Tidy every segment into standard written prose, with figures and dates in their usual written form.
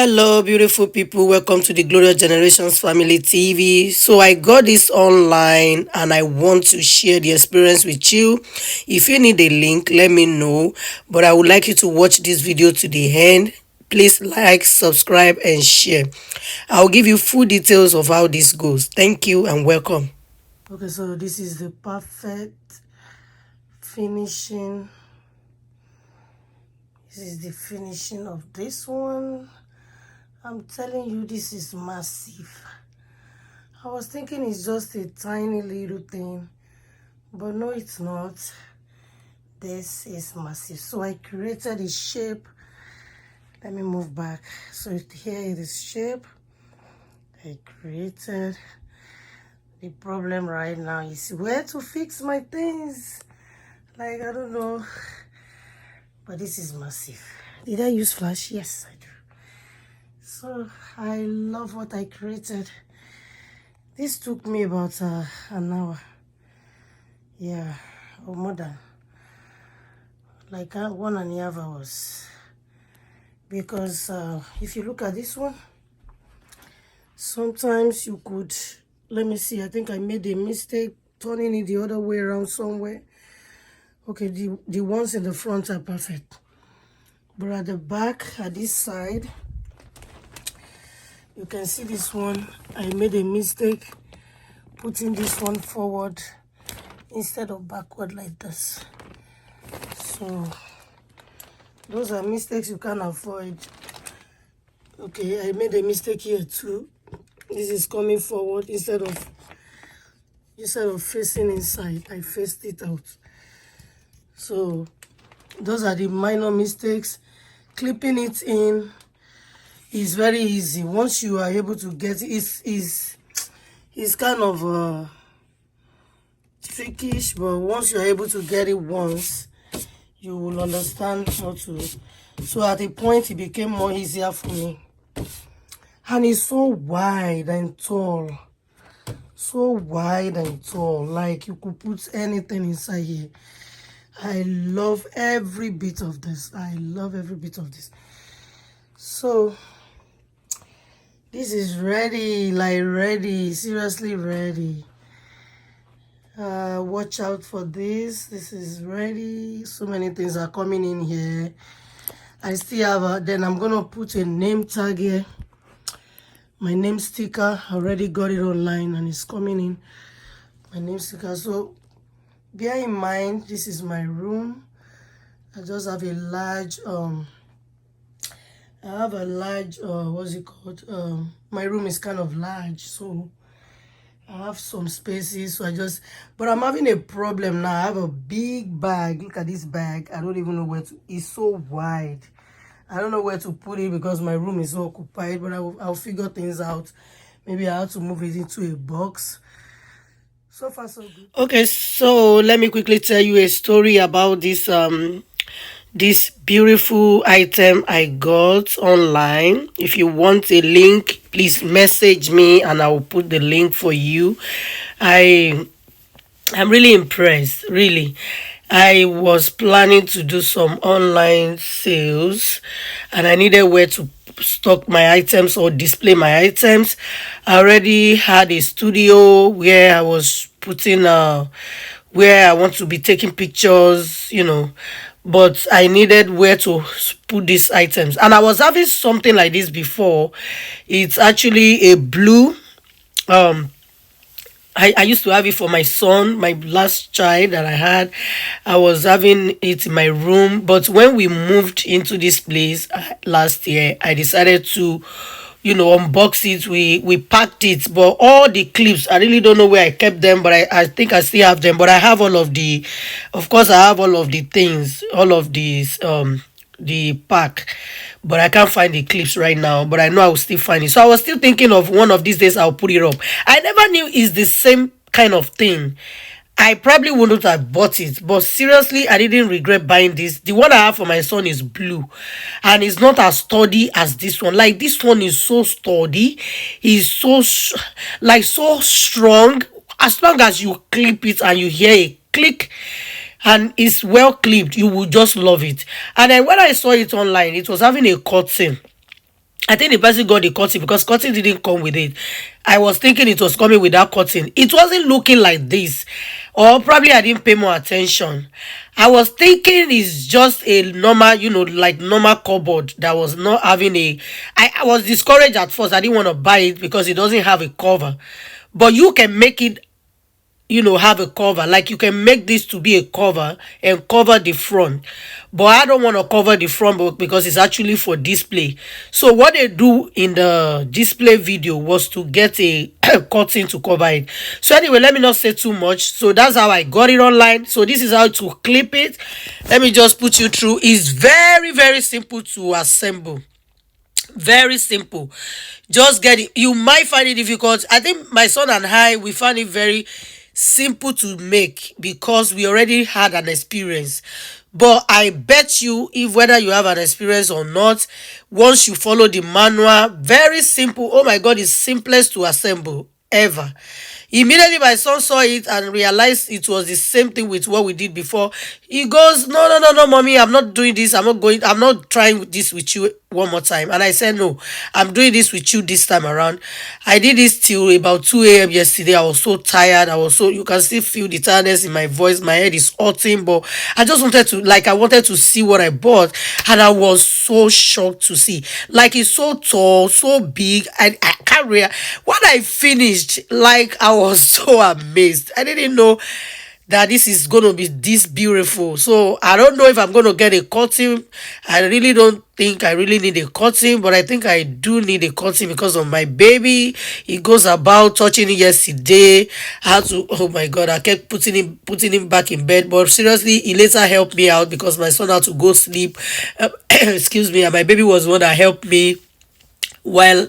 Hello, beautiful people. Welcome to the Glorious Generations Family TV. So, I got this online and I want to share the experience with you. If you need a link, let me know. But I would like you to watch this video to the end. Please like, subscribe, and share. I'll give you full details of how this goes. Thank you and welcome. Okay, so this is the perfect finishing. This is the finishing of this one. I'm telling you, this is massive. I was thinking it's just a tiny little thing, but no, it's not. This is massive. So I created a shape. Let me move back. So here it is shape. I created. The problem right now is where to fix my things. Like, I don't know. But this is massive. Did I use flash? Yes, I do. So I love what I created. This took me about an hour. Yeah, or more than. Like 1.5 hours. Because if you look at this one, sometimes you could, let me see, I think I made a mistake turning it the other way around somewhere. Okay, the ones in the front are perfect. But at the back, at this side, you can see this one. I made a mistake putting this one forward instead of backward like this. So those are mistakes you can't avoid. Okay, I made a mistake here too. This is coming forward instead of facing inside. I faced it out. So those are the minor mistakes. Clipping it in is very easy. Once you are able to get it, it's kind of trickish, but once you are able to get it once, you will understand how to. So at a point, it became more easier for me. And it's so wide and tall. So wide and tall. Like you could put anything inside here. I love every bit of this. I love every bit of this. So this is ready, like ready, seriously ready. Watch out for this. This is ready. So many things are coming in here. I still have then I'm gonna put a name tag here. My name sticker, I already got it online and it's coming in. My name sticker. So bear in mind, this is my room. I just have a large what's it called? My room is kind of large, so I have some spaces. So but I'm having a problem now. I have a big bag. Look at this bag. I don't even know where to. It's so wide. I don't know where to put it because my room is so occupied. But I'll figure things out. Maybe I have to move it into a box. So far, so good. Okay, so let me quickly tell you a story about this beautiful item I got online. If you want a link, please message me and I will put the link for you. I'm really impressed, really. I was planning to do some online sales and I needed where to stock my items or display my items. I already had a studio where I was putting where I want to be taking pictures, but I needed where to put these items. And I was having something like this before. It's actually a blue I used to have it for my son, my last child that I had. I was having it in my room. But when we moved into this place last year, I decided to, unbox it. We packed it. But all the clips, I really don't know where I kept them. But I think I still have them. But I have of course, I have all of the things, all of these, the pack, but I can't find the clips right now, but I know I will still find it. So I was still thinking of one of these days I'll put it up. I never knew it's the same kind of thing. I probably wouldn't have bought it, but seriously, I didn't regret buying this. The one I have for my son is blue, and it's not as sturdy as this one. Like, this one is so sturdy, it's so so strong. As long as you clip it and you hear a click and it's well clipped, you will just love it. And then when I saw it online, it was having a curtain I think the person got the curtain because curtain didn't come with it. I was thinking it was coming without curtain. It wasn't looking like this. Or probably I didn't pay more attention. I was thinking it's just a normal, like normal cupboard that was not having a. I was discouraged at first. I didn't want to buy it because it doesn't have a cover. But you can make it, have a cover. Like you can make this to be a cover and cover the front. But I don't want to cover the front because it's actually for display. So what they do in the display video was to get a curtain to cover it. So anyway, let me not say too much. So that's how I got it online. So this is how to clip it. Let me just put you through. It's very, very simple to assemble. Very simple. Just get it. You might find it difficult. I think my son and I, we found it very simple to make because we already had an experience. But I bet you, if whether you have an experience or not, once you follow the manual, very simple. Oh my God, it's simplest to assemble ever. Immediately my son saw it and realized it was the same thing with what we did before. He goes, no, no, no, no, mommy, I'm not doing this. I'm not trying this with you one more time. And I said, no, I'm doing this with you this time around. I did this till about 2 a.m. yesterday. I was so tired. You can still feel the tiredness in my voice. My head is hurting, but I wanted to see what I bought. And I was so shocked to see. Like, it's so tall, so big. I can't react. When I finished, like, I was so amazed. I didn't know that this is going to be this beautiful. So I don't know if I'm going to get a curtain. I really don't think I really need a curtain, but I think I do need a curtain because of my baby. He goes about touching it yesterday. I had to, oh my God, I kept putting him back in bed. But seriously, he later helped me out because my son had to go sleep. Excuse me, and my baby was the one that helped me while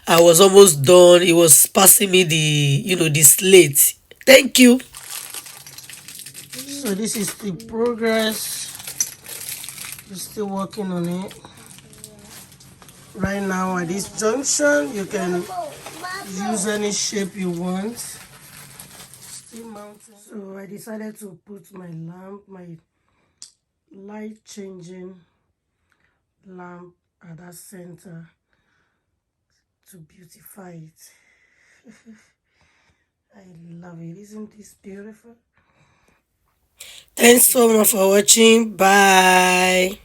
I was almost done. He was passing me the slate. Thank you. So this is the progress. We're still working on it. Right now at this junction, you can use any shape you want. Still mounting. So I decided to put my lamp, my light changing lamp at that center to beautify it. I love it. Isn't this beautiful? Thanks so much for watching. Bye.